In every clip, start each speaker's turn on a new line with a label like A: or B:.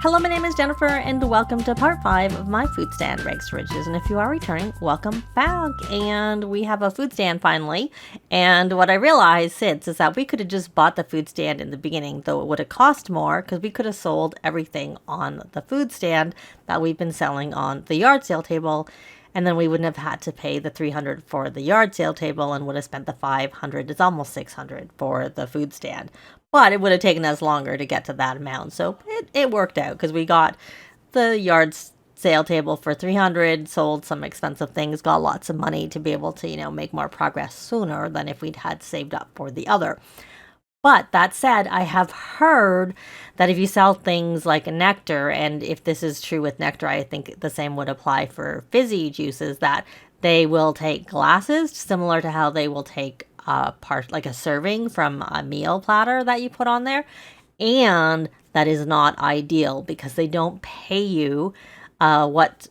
A: Hello, my name is Jennifer, and welcome to part 5 of my food stand rags to riches. And if you are returning, welcome back. And we have a food stand finally. And what I realized since is that we could have just bought the food stand in the beginning, though it would have cost more because we could have sold everything on the food stand that we've been selling on the yard sale table. And then we wouldn't have had to pay the $300 for the yard sale table and would have spent the $500. It's almost $600 for the food stand. But it would have taken us longer to get to that amount. So it worked out because we got the yard sale table for $300, sold some expensive things, got lots of money to be able to, make more progress sooner than if we'd had saved up for the other. But that said, I have heard that if you sell things like nectar, and if this is true with nectar, I think the same would apply for fizzy juices, that they will take glasses, similar to how they will take like a serving from a meal platter that you put on there. And that is not ideal because they don't pay you what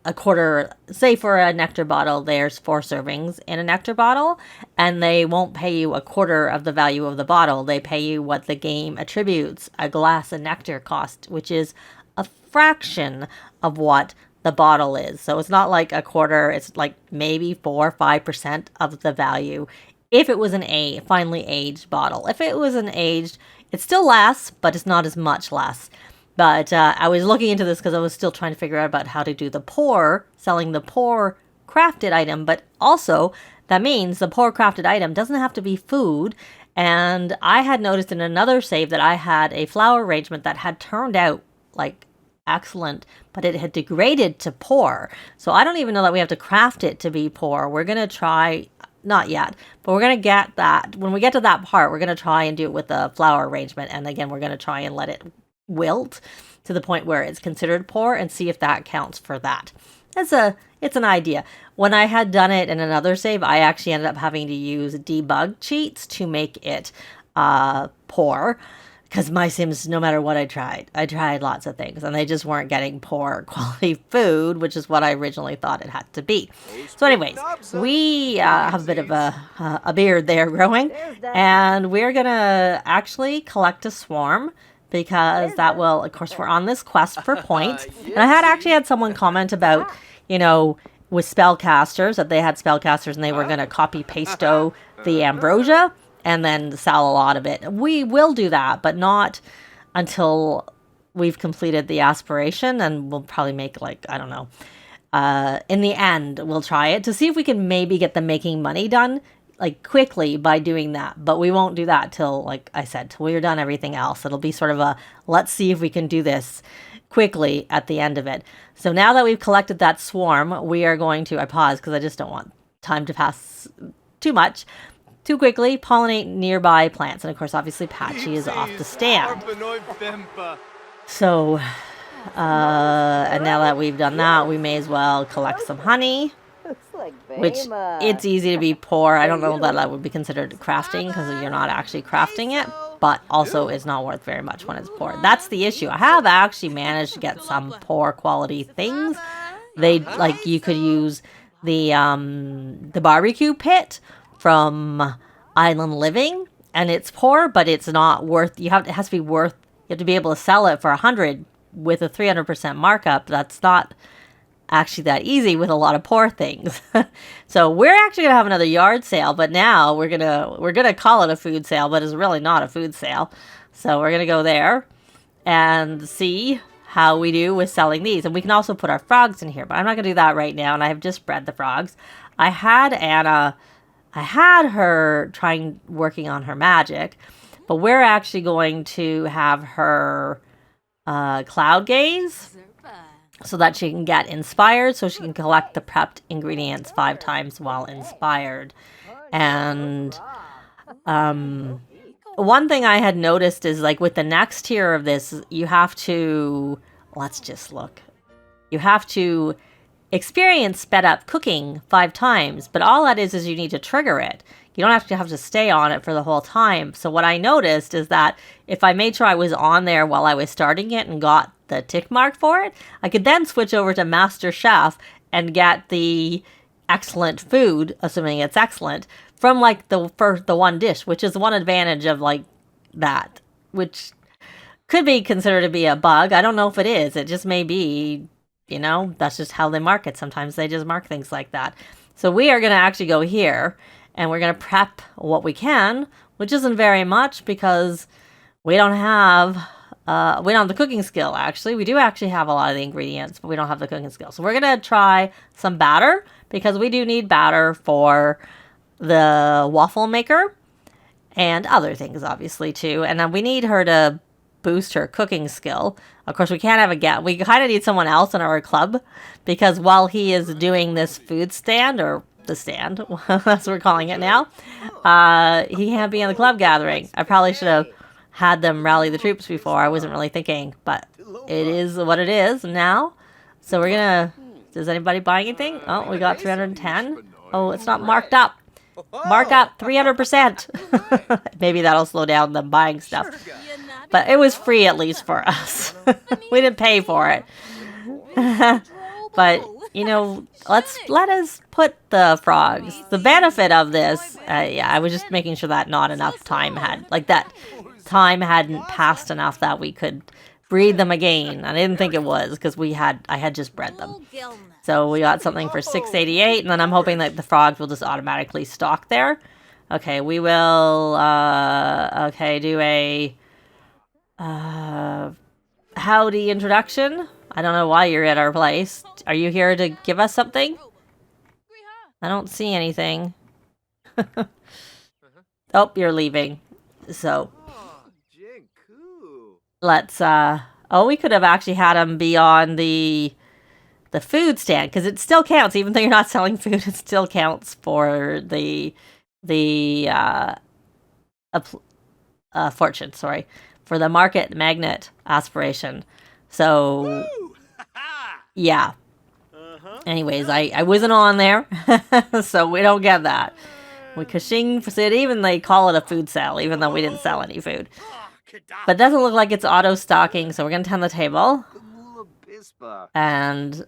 A: a quarter, say for a nectar bottle, there's 4 servings in a nectar bottle, and they won't pay you a quarter of the value of the bottle. They pay you what the game attributes a glass of nectar cost, which is a fraction of what the bottle is. So it's not like a quarter, it's like maybe 4 or 5% of the value if it was a finely aged bottle. If it was an aged, it's still less, but it's not as much less. But I was looking into this because I was still trying to figure out about how to do the pour, selling the pour crafted item. But also, that means the pour crafted item doesn't have to be food. And I had noticed in another save that I had a flower arrangement that had turned out like excellent, but it had degraded to pour. So I don't even know that we have to craft it to be pour. We're going to try, not yet, but we're going to get that. When we get to that part, we're going to try and do it with the flower arrangement. And again, we're going to try and let it wilt to the point where it's considered pour and see if that counts for that. It's an idea. When I had done it in another save, I actually ended up having to use debug cheats to make it pour, because my Sims, no matter what I tried lots of things and they just weren't getting pour quality food, which is what I originally thought it had to be. So anyways, we have a bit of a beard there growing, and we're gonna actually collect a swarm, because that will, of course, we're on this quest for points. And I had actually had someone comment about, with spellcasters, that they had spellcasters and they were going to copy pasto the ambrosia and then sell a lot of it. We will do that, but not until we've completed the aspiration, and we'll probably make in the end, we'll try it to see if we can maybe get the making money done quickly by doing that. But we won't do that till, like I said, till we're done everything else. It'll be sort of a, let's see if we can do this quickly at the end of it. So now that we've collected that swarm, we are going to, I pause because I just don't want time to pass too quickly, pollinate nearby plants. And of course, obviously Patchy is off the stand. So, and now that we've done that, we may as well collect some honey. Which, it's easy to be poor. I don't know that that would be considered crafting because you're not actually crafting it, but also it's not worth very much when it's poor. That's the issue. I have actually managed to get some poor quality things. You could use the barbecue pit from Island Living, and it's poor, but it's not worth, it has to be worth, you have to be able to sell it for 100 with a 300% markup. That's not actually that easy with a lot of poor things. So we're actually gonna have another yard sale, but now we're gonna call it a food sale, but it's really not a food sale. So we're gonna go there and see how we do with selling these. And we can also put our frogs in here, but I'm not gonna do that right now. And I have just bred the frogs. I had her working on her magic, but we're actually going to have her cloud gaze, so that she can get inspired, so she can collect the prepped ingredients 5 times while inspired. And one thing I had noticed is, with the next tier of this, you have to, let's just look. You have to experience sped up cooking 5 times, but all that is you need to trigger it. You don't have to stay on it for the whole time. So what I noticed is that if I made sure I was on there while I was starting it and got the tick mark for it, I could then switch over to Master Chef and get the excellent food, assuming it's excellent, from the one dish, which is one advantage of that, which could be considered to be a bug. I don't know if it is. It just may be, you know, that's just how they market. Sometimes they just mark things like that. So we are going to actually go here and we're going to prep what we can, which isn't very much because we don't have the cooking skill, actually. We do actually have a lot of the ingredients, but we don't have the cooking skill. So we're going to try some batter because we do need batter for the waffle maker and other things, obviously, too. And then we need her to boost her cooking skill. Of course, we can't have a guest. We kind of need someone else in our club because while he is doing this food stand, or the stand, that's what we're calling it now, he can't be in the club gathering. I probably should have had them rally the troops before. I wasn't really thinking, but it is what it is now. So we're gonna, does anybody buy anything? Oh, we got 310. Oh, it's not marked up. Mark up 300%. Maybe that'll slow down them buying stuff. But it was free at least for us. We didn't pay for it. But, you know, let us put the frogs. The benefit of this, yeah, I was just making sure that not enough time time hadn't passed enough that we could breed them again. I didn't think it was because I had just bred them. So we got something for 688, and then I'm hoping that the frogs will just automatically stock there. Okay, we will, do a howdy introduction. I don't know why you're at our place. Are you here to give us something? I don't see anything. Oh, you're leaving. So let's we could have actually had him be on the food stand because it still counts. Even though you're not selling food, it still counts for the fortune, sorry, for the market magnet aspiration. So yeah. Anyways, I wasn't on there, so we don't get that. We Kashing City, even they call it a food sale, even though we didn't sell any food. But it doesn't look like it's auto-stocking, so we're going to tend the table. And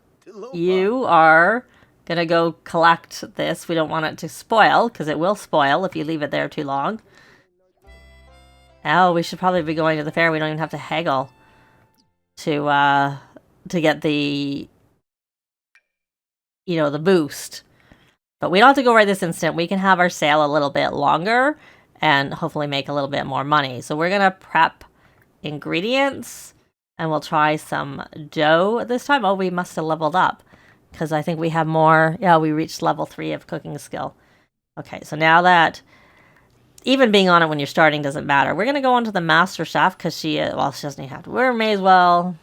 A: you are going to go collect this. We don't want it to spoil, because it will spoil if you leave it there too long. Oh, we should probably be going to the fair. We don't even have to haggle to get the, you know, the boost. But we don't have to go right this instant. We can have our sale a little bit longer and hopefully make a little bit more money. So we're going to prep ingredients and we'll try some dough this time. Oh, we must have leveled up because I think we have more. Yeah, we reached level 3 of cooking skill. Okay, so now that even being on it when you're starting doesn't matter. We're going to go on to the master chef because she doesn't even have to. We may as well.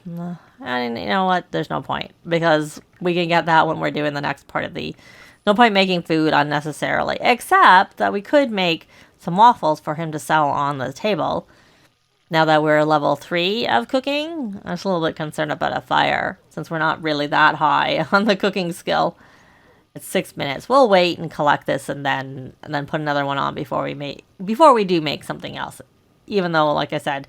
A: And you know what? There's no point because we can get that when we're doing the next part of the. No point making food unnecessarily, except that we could make some waffles for him to sell on the table. Now that we're level 3 of cooking, I'm just a little bit concerned about a fire since we're not really that high on the cooking skill. It's 6 minutes. We'll wait and collect this and then put another one on before we do make something else. Even though, like I said,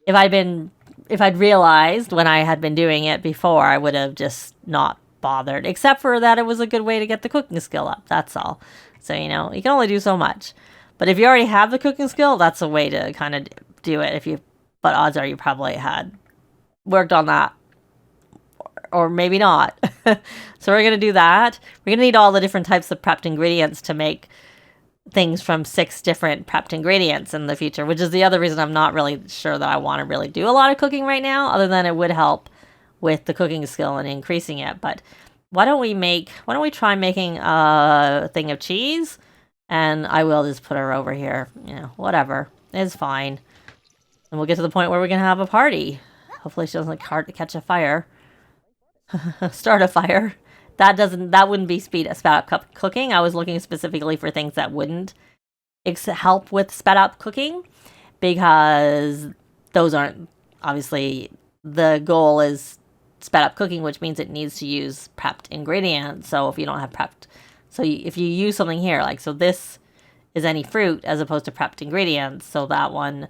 A: if I'd realized when I had been doing it before, I would have just not bothered, except for that it was a good way to get the cooking skill up. That's all. So, you know, you can only do so much. But if you already have the cooking skill, that's a way to kind of do it. But odds are you probably had worked on that. Or maybe not. So we're going to do that. We're going to need all the different types of prepped ingredients to make things from 6 different prepped ingredients in the future, which is the other reason I'm not really sure that I want to really do a lot of cooking right now, other than it would help with the cooking skill and increasing it. But why don't we try making a thing of cheese? And I will just put her over here. You know, whatever. It's fine. And we'll get to the point where we can have a party. Hopefully she doesn't catch a fire. Start a fire. That wouldn't be sped up cooking. I was looking specifically for things that wouldn't help with sped up cooking, because those aren't, obviously the goal is sped up cooking, which means it needs to use prepped ingredients. So if you don't have prepped, if you use something here, like, so this is any fruit as opposed to prepped ingredients, so that one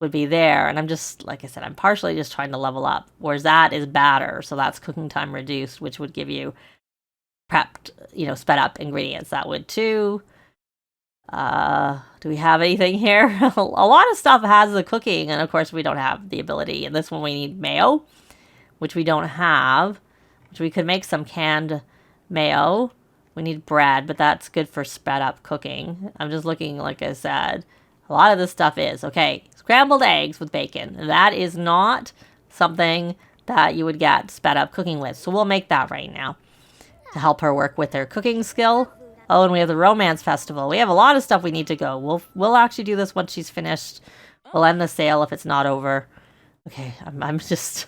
A: would be there. And I'm just, like I said, I'm partially just trying to level up, whereas that is batter, so that's cooking time reduced, which would give you prepped, you know, sped up ingredients. That would too. Do we have anything here? A lot of stuff has the cooking, and of course we don't have the ability. And this one we need mayo, which we don't have, which we could make some canned mayo. We need bread, but that's good for sped up cooking. I'm just looking, like I said, a lot of this stuff is. Okay, scrambled eggs with bacon. That is not something that you would get sped up cooking with. So we'll make that right now to help her work with her cooking skill. Oh, and we have the romance festival. We have a lot of stuff we need to go. We'll actually do this once she's finished. We'll end the sale if it's not over. Okay, I'm just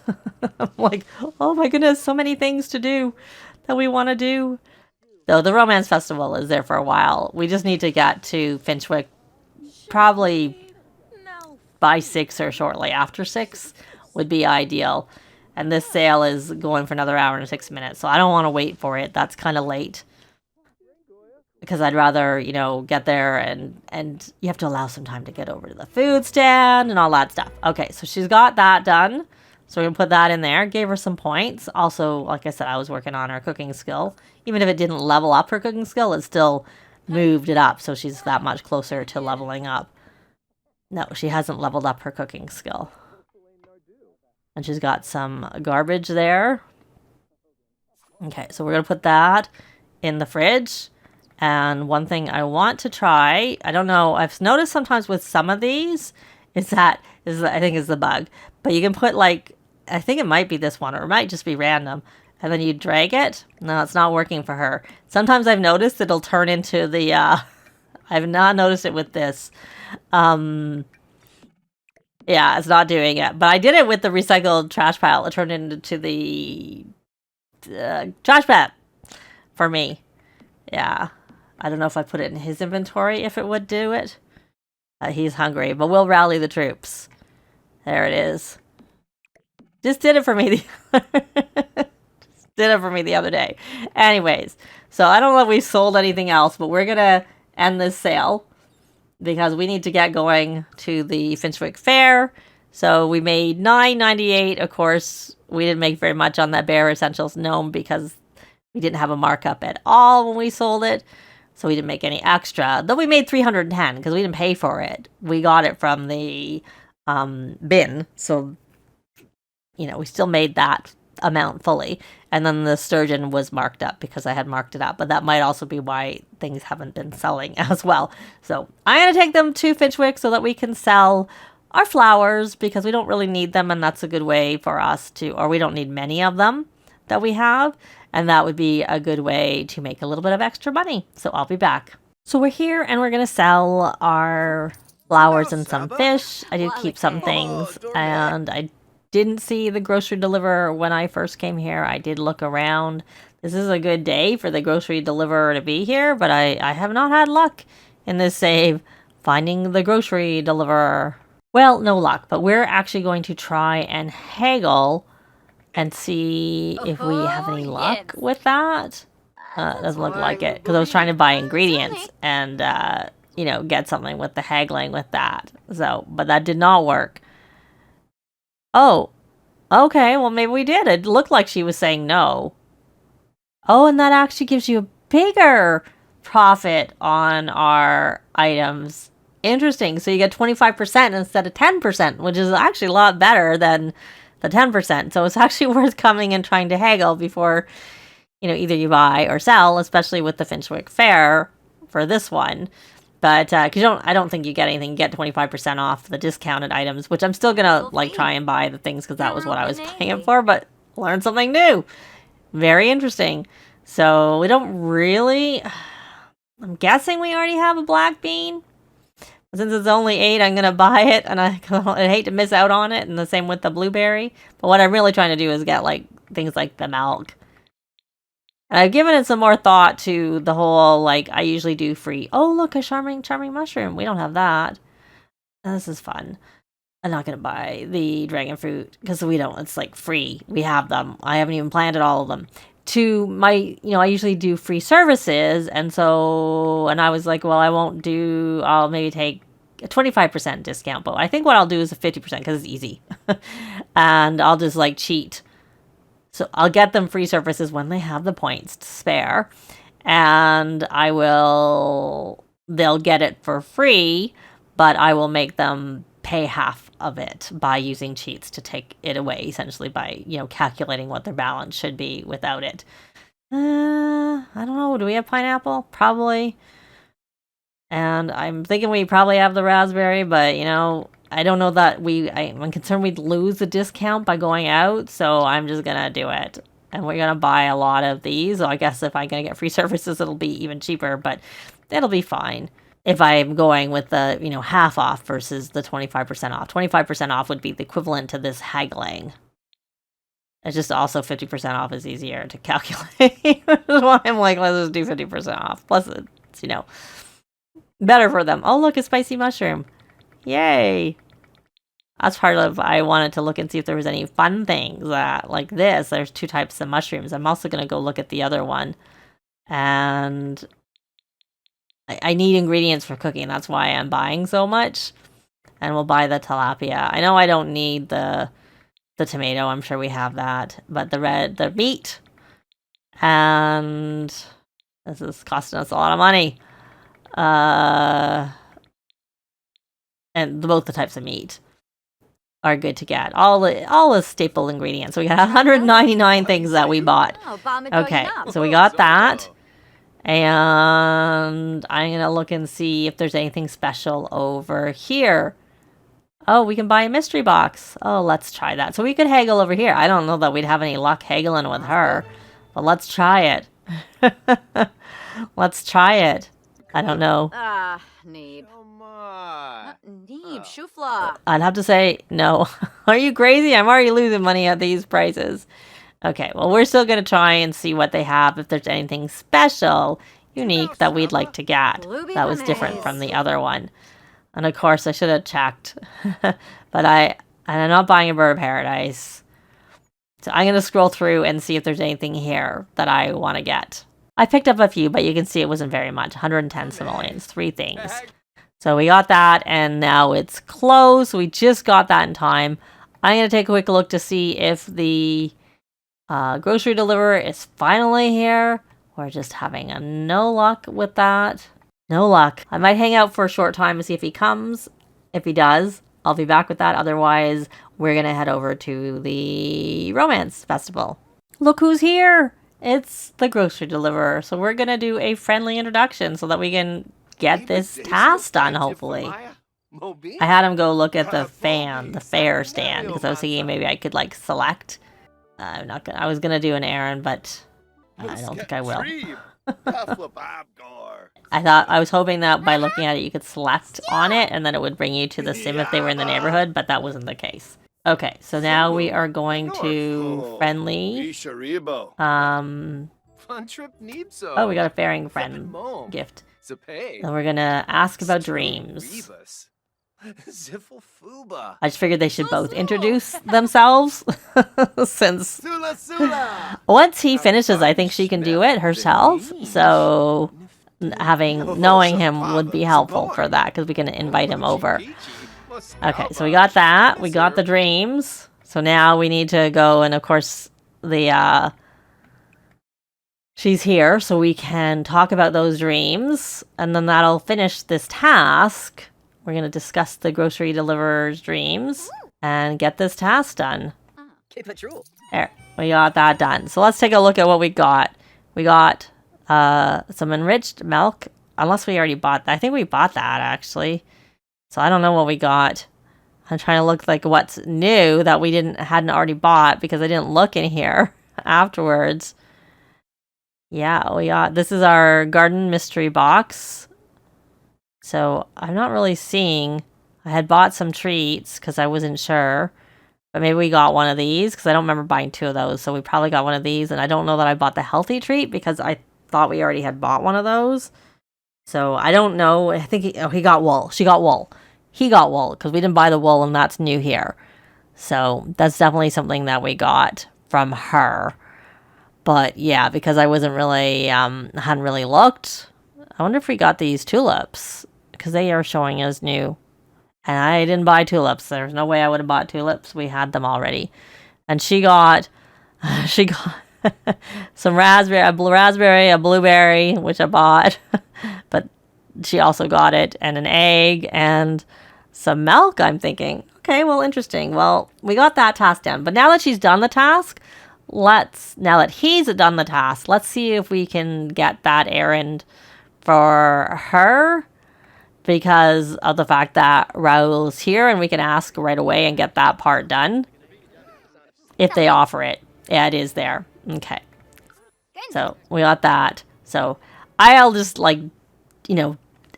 A: I'm like, oh my goodness, so many things to do that we want to do. So the romance festival is there for a while. We just need to get to Finchwick probably by 6 or shortly after 6 would be ideal. And this sale is going for another hour and 6 minutes, so I don't want to wait for it. That's kind of late. Because I'd rather, you know, get there and you have to allow some time to get over to the food stand and all that stuff. Okay, so she's got that done. So we're going to put that in there. Gave her some points. Also, like I said, I was working on her cooking skill. Even if it didn't level up her cooking skill, it still moved it up. So she's that much closer to leveling up. No, she hasn't leveled up her cooking skill. And she's got some garbage there. Okay, so we're going to put that in the fridge. And one thing I want to try, I don't know, I've noticed sometimes with some of these, I think is the bug. But you can put like, I think it might be this one, or it might just be random. And then you drag it. No, it's not working for her. Sometimes I've noticed it'll turn into the, I've not noticed it with this. Yeah, it's not doing it. But I did it with the recycled trash pile. It turned into the trash pad for me. Yeah. I don't know if I put it in his inventory, if it would do it. He's hungry, but we'll rally the troops. There it is. Just did it for me. Did it for me the other day. Anyways, so I don't know if we sold anything else, but we're going to end this sale because we need to get going to the Finchwick Fair. So we made $9.98. Of course, we didn't make very much on that Bear Essentials gnome because we didn't have a markup at all when we sold it. So we didn't make any extra. Though we made $310 because we didn't pay for it. We got it from the bin. So, you know, we still made that amount fully. And then the sturgeon was marked up because I had marked it up. But that might also be why things haven't been selling as well. So I'm going to take them to Finchwick so that we can sell our flowers because we don't really need them. And that's a good way for us to, or we don't need many of them that we have. And that would be a good way to make a little bit of extra money. So I'll be back. So we're here and we're going to sell our flowers and some fish. I did keep some things and I didn't see the grocery deliverer when I first came here. I did look around. This is a good day for the grocery deliverer to be here, but I have not had luck in this save finding the grocery deliverer. Well, no luck, but we're actually going to try and haggle and see if we have any luck with that. Doesn't look like it because I was trying to buy ingredients and, you know, get something with the haggling with that. So, but that did not work. Oh, okay. Well, maybe we did. It looked like she was saying no. Oh, and that actually gives you a bigger profit on our items. Interesting. So you get 25% instead of 10%, which is actually a lot better than the 10%. So it's actually worth coming and trying to haggle before, you know, either you buy or sell, especially with the Finchwick Fair for this one. But because I don't think you get anything. You get 25% off the discounted items, which I'm still gonna like try and buy the things because that was what I was paying it for. But learn something new. Very interesting. So we don't really. I'm guessing we already have a black bean. Since it's only 8, I'm going to buy it, and I hate to miss out on it, and the same with the blueberry. But what I'm really trying to do is get, like, things like the milk. And I've given it some more thought to the whole, like, I usually do free. Oh, look, a charming mushroom. We don't have that. This is fun. I'm not going to buy the dragon fruit, because we don't. It's, like, free. We have them. I haven't even planted all of them. To my, you know, I usually do free services, and I was like, well, I'll maybe take a 25% discount, but I think what I'll do is a 50% because it's easy. And I'll just like cheat. So I'll get them free services when they have the points to spare, and I will they'll get it for free, but I will make them pay half of it by using cheats to take it away, essentially by, calculating what their balance should be without it. I don't know. Do we have pineapple? Probably. And I'm thinking we probably have the raspberry, but, I don't know that I'm concerned we'd lose the discount by going out, so I'm just gonna do it. And we're gonna buy a lot of these, so I guess if I'm gonna get free services, it'll be even cheaper, but it'll be fine. If I'm going with the, half off versus the 25% off. 25% off would be the equivalent to this haggling. It's just also 50% off is easier to calculate. That's why I'm like, let's just do 50% off. Plus, it's, better for them. Oh, look, a spicy mushroom. Yay. That's part of, I wanted to look and see if there was any fun things like this. There's 2 types of mushrooms. I'm also going to go look at the other one. And I need ingredients for cooking. That's why I'm buying so much. And we'll buy the tilapia. I know I don't need the tomato. I'm sure we have that. But the meat. And this is costing us a lot of money. And both the types of meat are good to get. All the staple ingredients. So we got 199 things that we bought. Okay, so we got that. And I'm going to look and see if there's anything special over here. Oh, we can buy a mystery box. Oh, let's try that. So we could haggle over here. I don't know that we'd have any luck haggling with her. But let's try it. Let's try it. I don't know.
B: Neeb. Neeb, Shufla.
A: I'd have to say no. Are you crazy? I'm already losing money at these prices. Okay, well, we're still going to try and see what they have, if there's anything special, unique, that we'd like to get that was different from the other one. And of course, I should have checked. But I'm not buying a bird of paradise. So I'm going to scroll through and see if there's anything here that I want to get. I picked up a few, but you can see it wasn't very much. 110 simoleons, 3 things. So we got that, and now it's closed. We just got that in time. I'm going to take a quick look to see if the grocery deliverer is finally here. We're just having no luck with that. No luck. I might hang out for a short time and see if he comes. If he does, I'll be back with that. Otherwise, we're going to head over to the romance festival. Look who's here. It's the grocery deliverer. So we're going to do a friendly introduction so that we can get this task done, hopefully. I had him go look at the fair stand, because I was thinking maybe I could select. I was going to do an errand, but I don't think I will. I was hoping that by looking at it, you could select on it, and then it would bring you to the sim if they were in the neighborhood, but that wasn't the case. Okay, so now we are going to friendly. Oh, we got a fairing friend gift. And we're gonna ask about dreams. I just figured they should both introduce themselves. Since once he finishes, I think she can do it herself. So knowing him would be helpful for that, because we can invite him over. Okay, so we got that. We got the dreams. So now we need to go, and of course she's here, so we can talk about those dreams, and then that'll finish this task. We're going to discuss the grocery deliverer's dreams and get this task done. There, we got that done. So let's take a look at what we got. We got some enriched milk, unless we already bought that. I think we bought that, actually. So I don't know what we got. I'm trying to look like what's new that we hadn't already bought, because I didn't look in here afterwards. Yeah, this is our garden mystery box. So I'm not really seeing. I had bought some treats because I wasn't sure. But maybe we got one of these, because I don't remember buying 2 of those. So we probably got one of these. And I don't know that I bought the healthy treat, because I thought we already had bought one of those. So I don't know. I think he got wool. She got wool. He got wool, because we didn't buy the wool, and that's new here. So that's definitely something that we got from her. But yeah, because I wasn't really, hadn't really looked. I wonder if we got these tulips, because they are showing as new. And I didn't buy tulips. There's no way I would have bought tulips. We had them already. And she got some raspberry, a blueberry, which I bought. But she also got it, and an egg and some milk. I'm thinking, okay, well, interesting. Well, we got that task done. But now that she's done the task, now that he's done the task, let's see if we can get that errand for her, because of the fact that Raul's here and we can ask right away and get that part done. If they offer it. Yeah, it is there. Okay. So we got that. So I'll just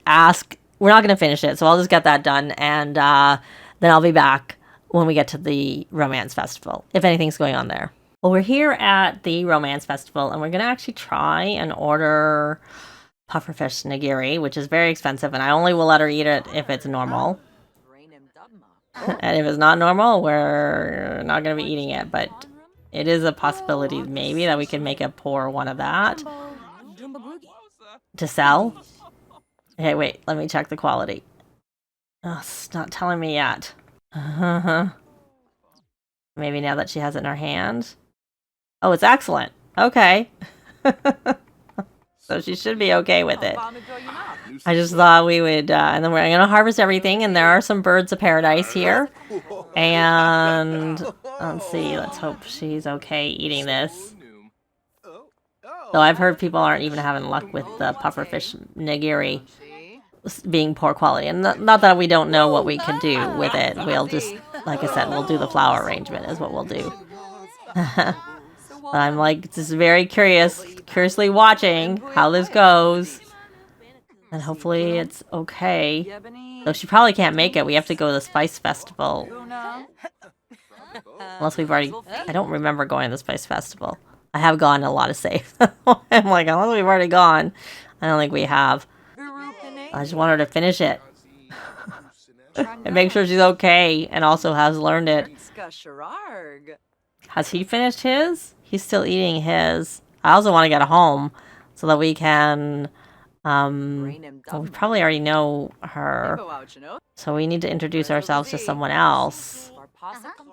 A: ask. We're not going to finish it, so I'll just get that done, and then I'll be back when we get to the Romance Festival, if anything's going on there. Well, we're here at the Romance Festival, and we're going to actually try and order Pufferfish Nigiri, which is very expensive, and I only will let her eat it if it's normal. And if it's not normal, we're not going to be eating it, but it is a possibility maybe that we can make a pour one of that to sell. Okay, wait, let me check the quality. Oh, it's not telling me yet. Maybe now that she has it in her hand. Oh, it's excellent. Okay. So she should be okay with it. I just thought we would, and then we're going to harvest everything, and there are some birds of paradise here. And let's see, let's hope she's okay eating this. Though I've heard people aren't even having luck with the Pufferfish Nigiri being poor quality. And not that we don't know what we can do with it. We'll just, like I said, we'll do the flower arrangement is what we'll do. But I'm just very curiously watching how this goes. And hopefully it's okay. Though she probably can't make it. We have to go to the Spice Festival. Unless we've already... I don't remember going to the Spice Festival. I have gone a lot of safe. I'm like, unless we've already gone. I don't think we have. I just want her to finish it. And make sure she's okay. And also has learned it. Has he finished his? He's still eating his. I also want to get home so that we can... well, we probably already know her. So we need to introduce ourselves to someone else.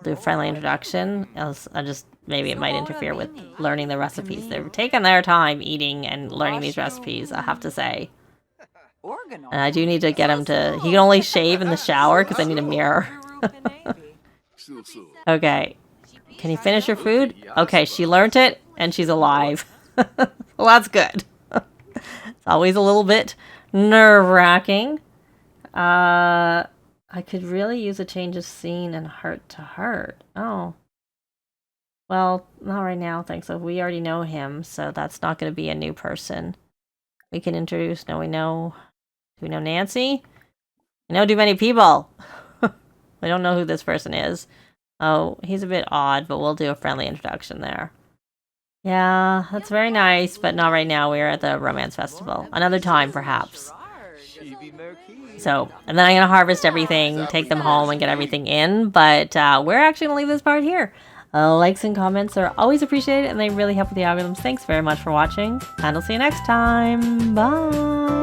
A: Do a friendly introduction. Else, maybe it might interfere with learning the recipes. They've taken their time eating and learning these recipes, I have to say. And I do need to get him to... He can only shave in the shower because I need a mirror. Okay. Can you finish your food? Okay, she learned it, and she's alive. Well, that's good. It's always a little bit nerve-wracking. I could really use a change of scene and heart to heart. Oh. Well, not right now, thanks. So we already know him, so that's not going to be a new person. We can introduce... No, we know... Do we know Nancy? We know too many people. We don't know who this person is. Oh, he's a bit odd, but we'll do a friendly introduction there. Yeah, that's very nice, but not right now. We're at the Romance Festival. Another time, perhaps. So, and then I'm going to harvest everything, take them home, and get everything in. But we're actually going to leave this part here. Likes and comments are always appreciated, and they really help with the algorithms. Thanks very much for watching, and I'll see you next time. Bye!